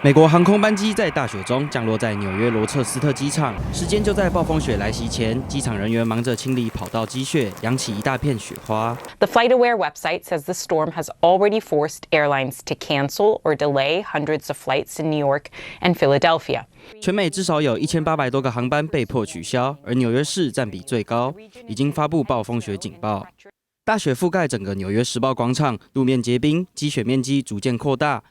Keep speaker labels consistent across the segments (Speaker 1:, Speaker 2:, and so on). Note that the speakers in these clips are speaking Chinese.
Speaker 1: 美国航空班机在大雪中降落在纽约罗彻斯特机场，时间就在暴风雪来袭前，机场人员忙着清理跑道积雪，扬起一大片雪花。
Speaker 2: The FlightAware website says the storm has already forced airlines to cancel or delay hundreds of flights in New York and Philadelphia.
Speaker 1: 全美至少有1800多个航班被迫取消，而纽约市占比最高，已经发布暴风雪警报。大雪覆盖整个纽约时报广场，路面结冰，积雪面积逐渐扩大。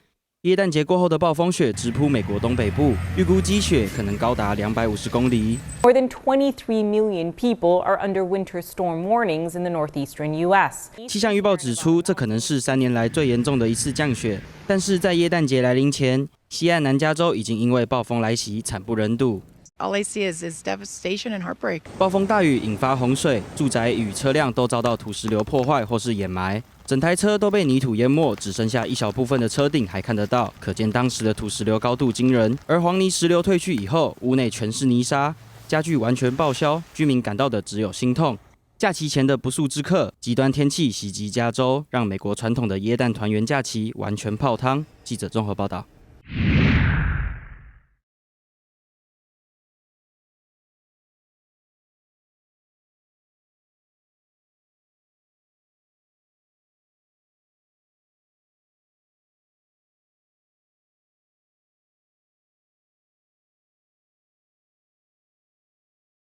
Speaker 1: 耶诞节过后的暴风雪直扑美国东北部，预估积雪可能高达250公里。
Speaker 2: More than 23 million people are under winter storm warnings in the northeastern U.S.
Speaker 1: 气象预报指出，这可能是3年来最严重的一次降雪。但是在耶诞节来临前，西岸南加州已经因为暴风来袭惨不忍睹。
Speaker 3: All I see is devastation and heartbreak.
Speaker 1: 暴风大雨引发洪水，住宅与车辆都遭到土石流破坏或是掩埋，整台车都被泥土淹没，只剩下一小部分的车顶还看得到，可见当时的土石流高度惊人。而黄泥石流退去以后，屋内全是泥沙，家具完全报销，居民感到的只有心痛。假期前的不速之客，极端天气袭击加州，让美国传统的耶诞团圆假期完全泡汤。记者综合报道。